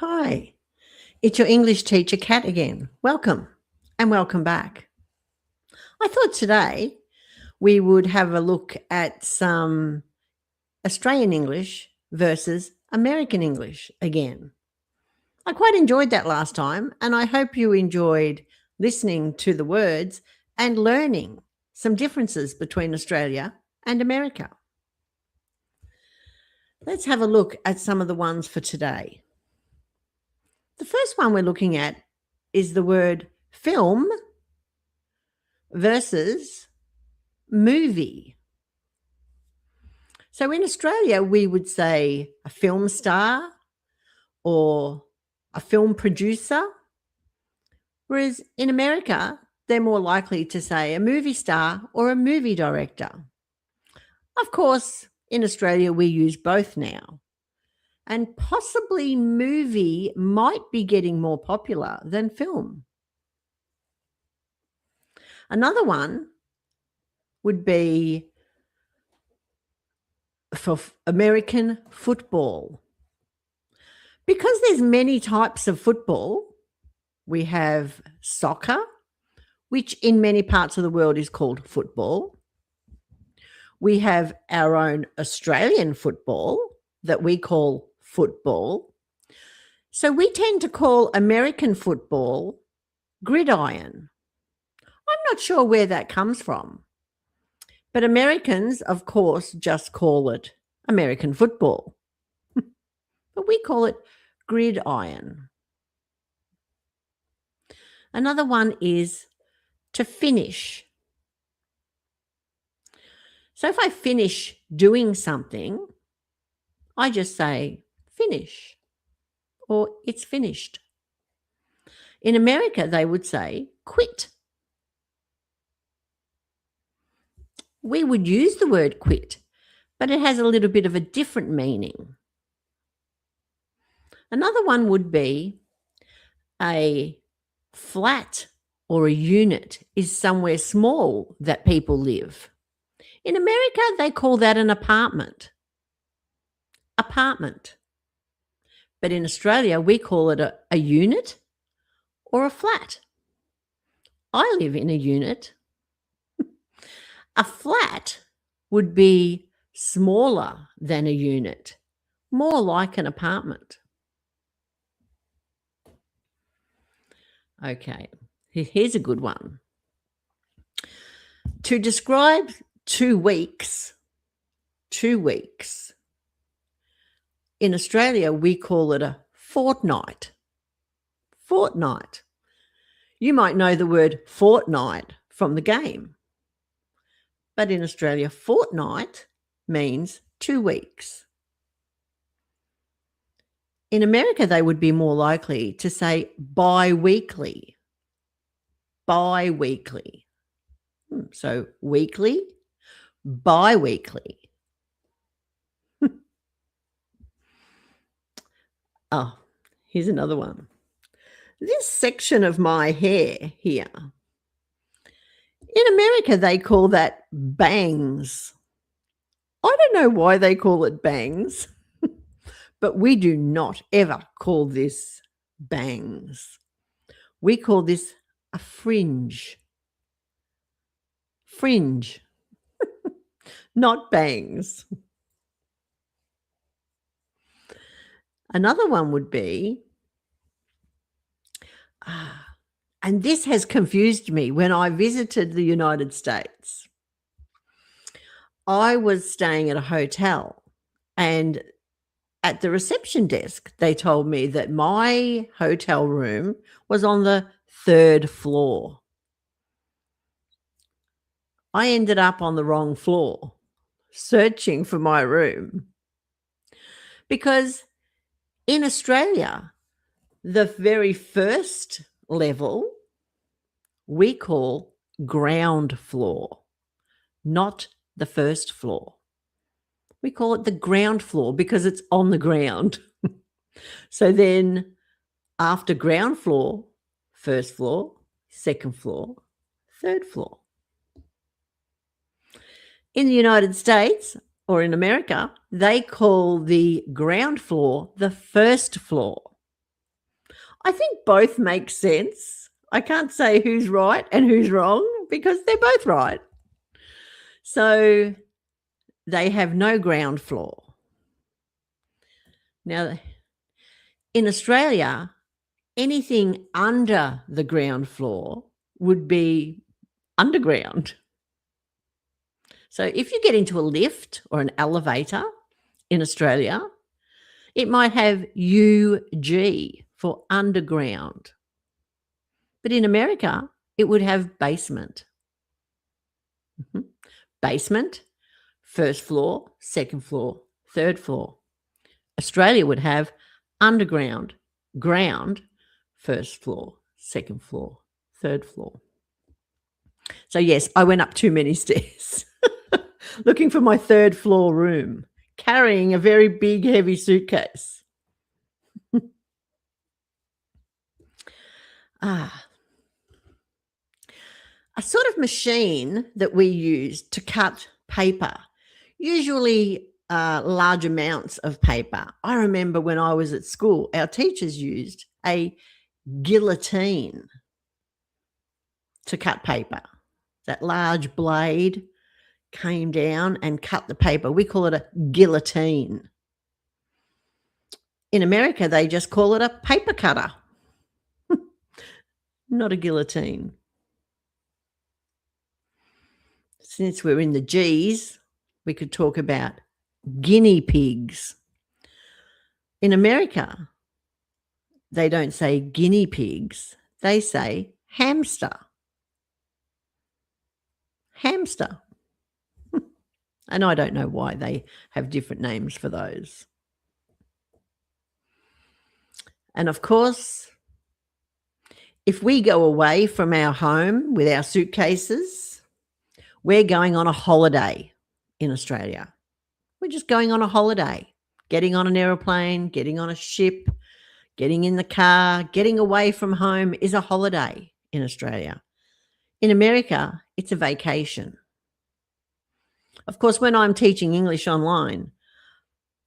Hi, it's your English teacher, Kat, again. Welcome and welcome back. I thought today we would have a look at some Australian English versus American English again. I quite enjoyed that last time, and I hope you enjoyed listening to the words and learning some differences between Australia and America. Let's have a look at some of the ones for today. The first one we're looking at is the word film versus movie. So in Australia, we would say a film star or a film producer, whereas in America, they're more likely to say a movie star or a movie director. Of course, in Australia, we use both now. And possibly movie might be getting more popular than film. Another one would be for American football. Because there's many types of football, we have soccer, which in many parts of the world is called football. We have our own Australian football that we call football. So we tend to call American football gridiron. I'm not sure where that comes from. But Americans, of course, just call it American football. But we call it gridiron. Another one is to finish. So if I finish doing something, I just say finish or it's finished. In America, they would say quit. We would use the word quit, but it has a little bit of a different meaning. Another one would be a flat or a unit is somewhere small that people live. In America, they call that an apartment. Apartment. But in Australia, we call it a unit or a flat. I live in a unit. A flat would be smaller than a unit, more like an apartment. Okay, here's a good one. To describe 2 weeks, in Australia, we call it a fortnight. Fortnight. You might know the word fortnight from the game. But in Australia, fortnight means 2 weeks. In America, they would be more likely to say bi-weekly. Bi-weekly. So weekly, bi-weekly. Oh, here's another one. This section of my hair here, in America, they call that bangs. I don't know why they call it bangs, but we do not ever call this bangs. We call this a fringe. Fringe, not bangs. Another one would be, and this has confused me when I visited the United States. I was staying at a hotel, and at the reception desk, they told me that my hotel room was on the 3rd floor. I ended up on the wrong floor, searching for my room. Because in Australia, the very first level we call ground floor, not the first floor. We call it the ground floor because it's on the ground. So then after ground floor, first floor, second floor, third floor. In the United States or in America, they call the ground floor the first floor. I think both make sense. I can't say who's right and who's wrong because they're both right. So they have no ground floor. Now, in Australia, anything under the ground floor would be underground. So if you get into a lift or an elevator in Australia, it might have UG for underground. But in America, it would have basement. Basement, first floor, second floor, third floor. Australia would have underground, ground, first floor, second floor, third floor. So yes, I went up too many stairs looking for my third floor room, carrying a very big, heavy suitcase. A sort of machine that we use to cut paper, usually large amounts of paper. I remember when I was at school, our teachers used a guillotine to cut paper. That large blade came down and cut the paper. We call it a guillotine. In America, they just call it a paper cutter, not a guillotine. Since we're in the G's, we could talk about guinea pigs. In America, they don't say guinea pigs, they say hamster. Hamster. And I don't know why they have different names for those. And of course, if we go away from our home with our suitcases, we're going on a holiday in Australia. We're just going on a holiday, getting on an aeroplane, getting on a ship, getting in the car, getting away from home is a holiday in Australia. In America, it's a vacation. Of course, when I'm teaching English online,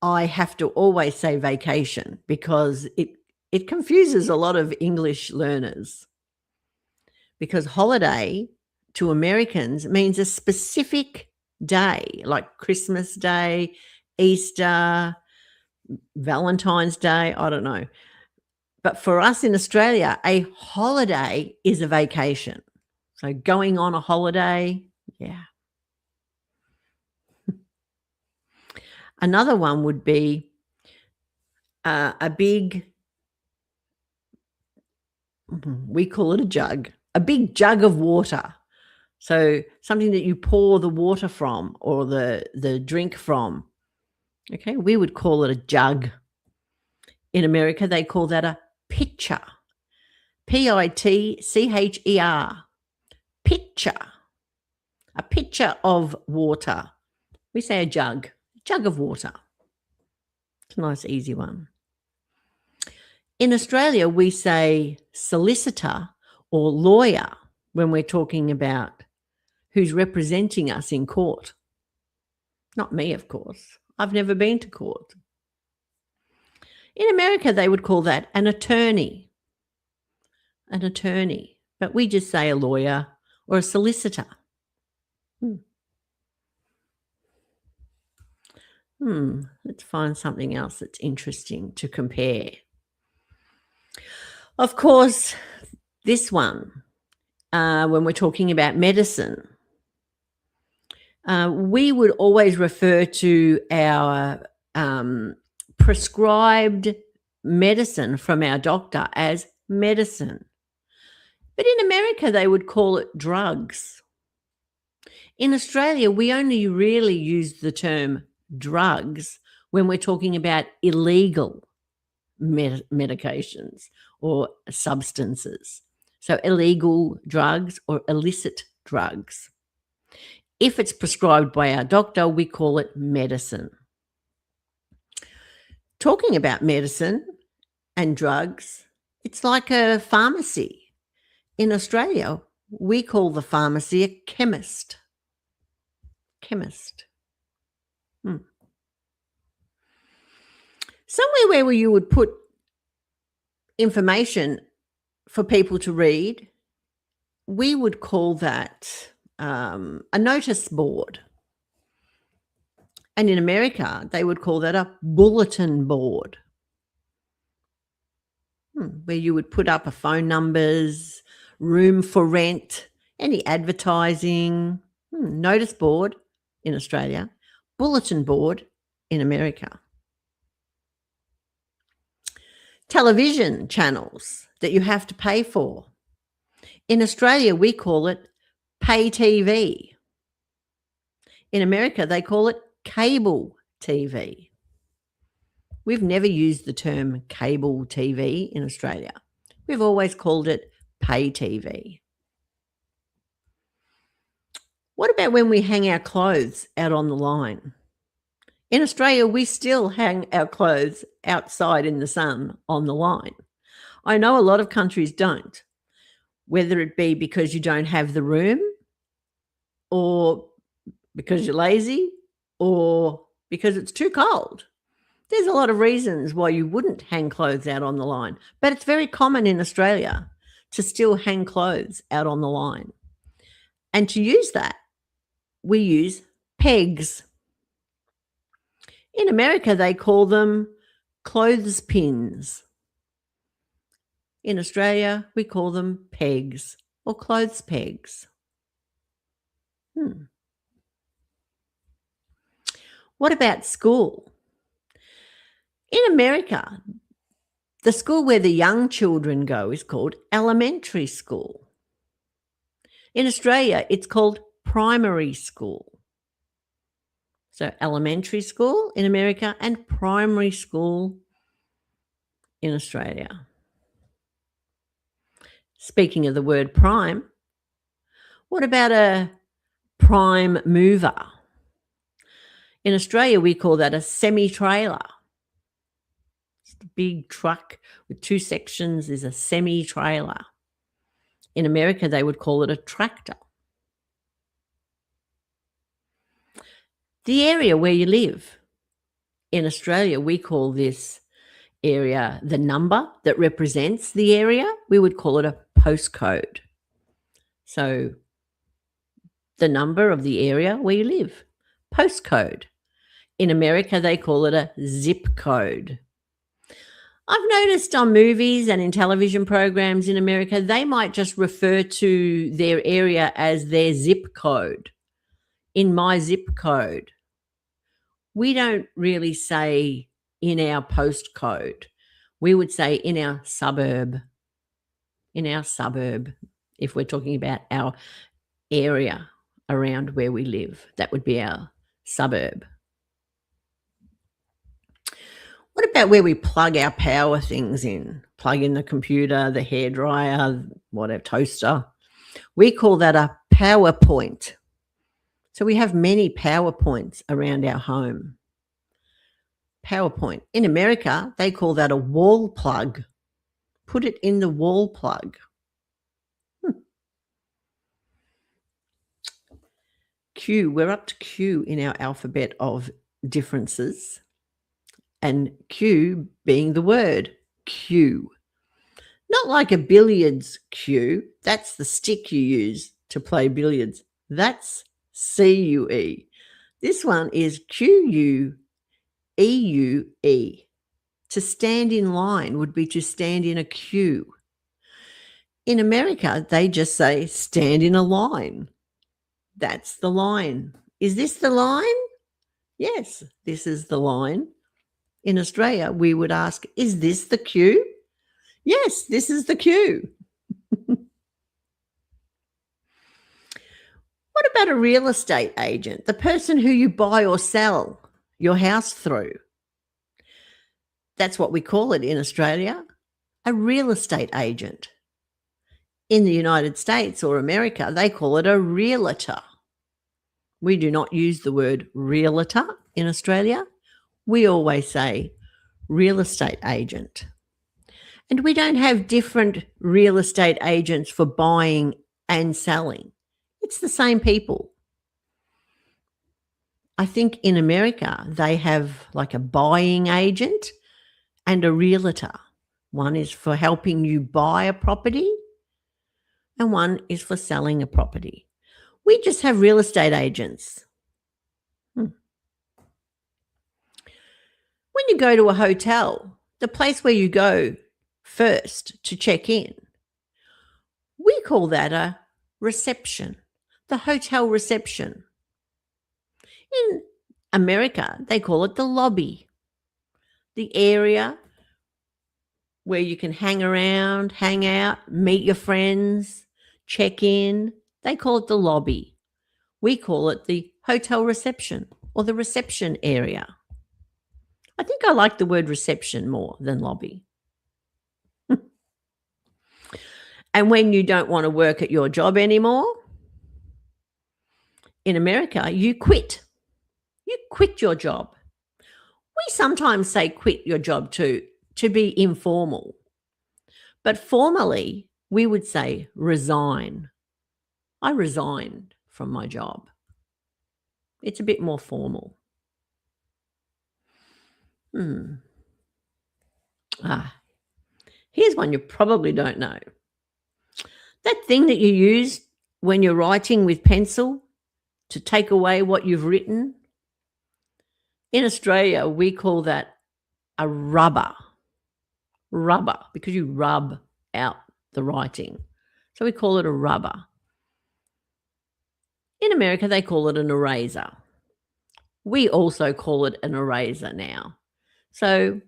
I have to always say vacation because it confuses a lot of English learners. Because holiday to Americans means a specific day, like Christmas Day, Easter, Valentine's Day, I don't know. But for us in Australia, a holiday is a vacation. So going on a holiday, yeah. Another one would be a big, we call it a jug, a big jug of water. So something that you pour the water from or the drink from. Okay, we would call it a jug. In America, they call that a pitcher. Pitcher. Pitcher. A pitcher of water. We say a jug of water. It's a nice, easy one. In Australia, we say solicitor or lawyer when we're talking about who's representing us in court. Not me, of course. I've never been to court. In America, they would call that an attorney. An attorney. But we just say a lawyer or a solicitor. Let's find something else that's interesting to compare. Of course, this one, when we're talking about medicine, we would always refer to our prescribed medicine from our doctor as medicine. But in America, they would call it drugs. In Australia, we only really use the term drugs when we're talking about illegal medications or substances. So illegal drugs or illicit drugs. If it's prescribed by our doctor, we call it medicine. Talking about medicine and drugs, it's like a pharmacy. In Australia, we call the pharmacy a chemist. Chemist. Somewhere where you would put information for people to read, we would call that a notice board. And in America, they would call that a bulletin board, where you would put up a phone numbers, room for rent, any advertising, notice board in Australia, bulletin board in America. Television channels that you have to pay for. In Australia, we call it pay TV. In America, they call it cable TV. We've never used the term cable TV in Australia. We've always called it pay TV. What about when we hang our clothes out on the line? In Australia, we still hang our clothes outside in the sun on the line. I know a lot of countries don't, whether it be because you don't have the room, or because you're lazy, or because it's too cold. There's a lot of reasons why you wouldn't hang clothes out on the line, but it's very common in Australia to still hang clothes out on the line. And to use that, we use pegs. In America, they call them clothespins. In Australia, we call them pegs or clothes pegs. What about school? In America, the school where the young children go is called elementary school. In Australia, it's called primary school. So elementary school in America and primary school in Australia. Speaking of the word prime, what about a prime mover? In Australia, we call that a semi-trailer. It's a big truck with two sections is a semi-trailer. In America, they would call it a tractor. The area where you live. In Australia, we call this area the number that represents the area. We would call it a postcode. So the number of the area where you live, postcode. In America, they call it a zip code. I've noticed on movies and in television programs in America, they might just refer to their area as their zip code. In my zip code. We don't really say in our postcode. We would say in our suburb. In our suburb, if we're talking about our area around where we live. That would be our suburb. What about where we plug our power things in? Plug in the computer, the hairdryer, whatever, toaster. We call that a power point. So we have many power points around our home. Power point. In America, they call that a wall plug. Put it in the wall plug. Q. We're up to Q in our alphabet of differences. And Q being the word cue. Not like a billiards cue. That's the stick you use to play billiards. That's C-U-E. This one is Q-U-E-U-E. To stand in line would be to stand in a queue. In America, they just say stand in a line. That's the line. Is this the line? Yes, this is the line. In Australia, we would ask, is this the queue? Yes, this is the queue. What about a real estate agent, the person who you buy or sell your house through? That's what we call it in Australia, a real estate agent. In the United States or America, they call it a realtor. We do not use the word realtor in Australia. We always say real estate agent. And we don't have different real estate agents for buying and selling. It's the same people. I think in America, they have like a buying agent and a realtor. One is for helping you buy a property, and one is for selling a property. We just have real estate agents. When you go to a hotel, the place where you go first to check in, we call that a reception, the hotel reception. In America, they call it the lobby, the area where you can hang around, hang out, meet your friends, check in. They call it the lobby. We call it the hotel reception or the reception area. I think I like the word reception more than lobby. And when you don't want to work at your job anymore, in America, you quit. You quit your job. We sometimes say quit your job too, to be informal. But formally, we would say resign. I resigned from my job. It's a bit more formal. Here's one you probably don't know. That thing that you use when you're writing with pencil to take away what you've written. In Australia, we call that a rubber. Rubber, because you rub out the writing. So we call it a rubber. In America, they call it an eraser. We also call it an eraser now. So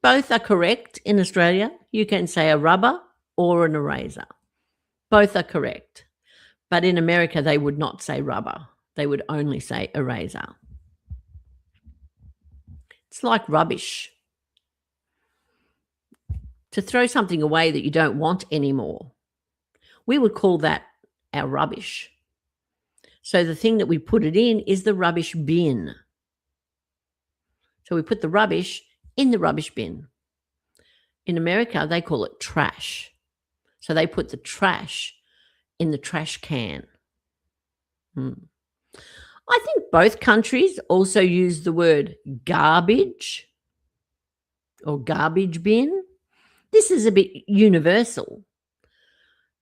both are correct in Australia. You can say a rubber or an eraser. Both are correct. But in America, they would not say rubber. They would only say eraser. It's like rubbish. To throw something away that you don't want anymore. We would call that our rubbish. So the thing that we put it in is the rubbish bin. So we put the rubbish in the rubbish bin. In America, they call it trash. So they put the trash in the trash can. I think both countries also use the word garbage or garbage bin. This is a bit universal,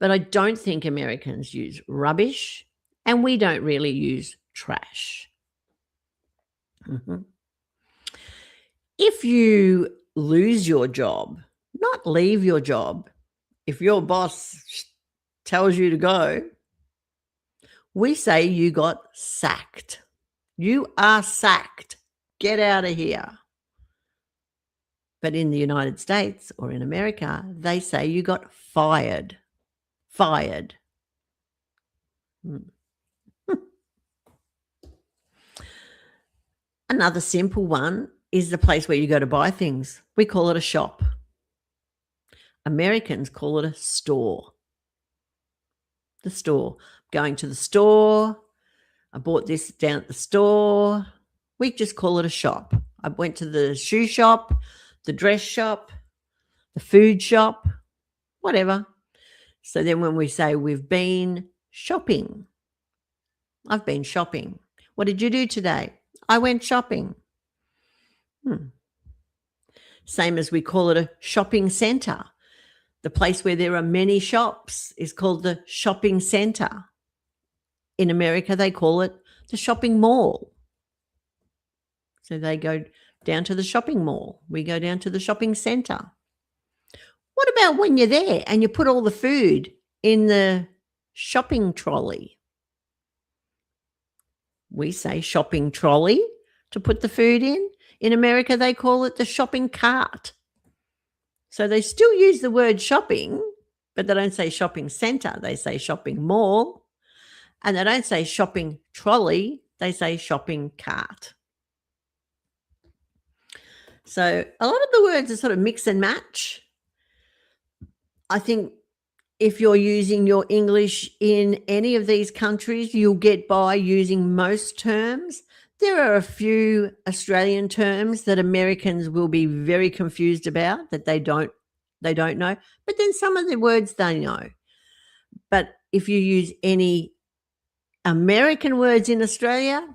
but I don't think Americans use rubbish, and we don't really use trash. If you lose your job, not leave your job, if your boss tells you to go, we say you got sacked. You are sacked. Get out of here. But in the United States or in America, they say you got fired. Fired. Another simple one is the place where you go to buy things. We call it a shop. Americans call it a store. The store. Going to the store. I bought this down at the store. We just call it a shop. I went to the shoe shop, the dress shop, the food shop, whatever. So then when we say we've been shopping, I've been shopping. What did you do today? I went shopping. Same as we call it a shopping centre. The place where there are many shops is called the shopping centre. In America, they call it the shopping mall. So they go down to the shopping mall. We go down to the shopping centre. What about when you're there and you put all the food in the shopping trolley? We say shopping trolley to put the food in. In America, they call it the shopping cart. So they still use the word shopping, but they don't say shopping centre. They say shopping mall. And they don't say shopping trolley. They say shopping cart. So a lot of the words are sort of mix and match. I think if you're using your English in any of these countries, you'll get by using most terms. There are a few Australian terms that Americans will be very confused about that they don't know, but then some of the words they know. But if you use any American words in Australia,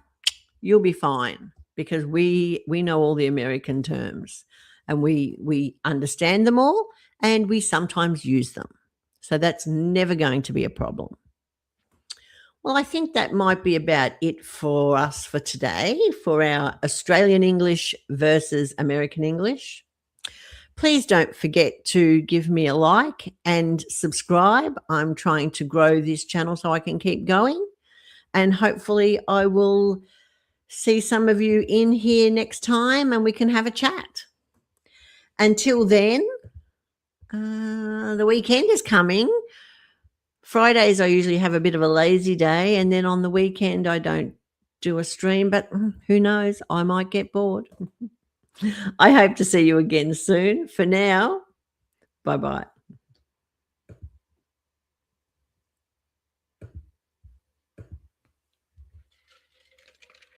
you'll be fine because we know all the American terms and we understand them all, and we sometimes use them. So that's never going to be a problem. Well, I think that might be about it for us for today for our Australian English versus American English. Please don't forget to give me a like and subscribe. I'm trying to grow this channel so I can keep going. And hopefully, I will see some of you in here next time and we can have a chat. Until then, the weekend is coming. Fridays, I usually have a bit of a lazy day, and then on the weekend, I don't do a stream, but who knows? I might get bored. I hope to see you again soon. For now, bye-bye.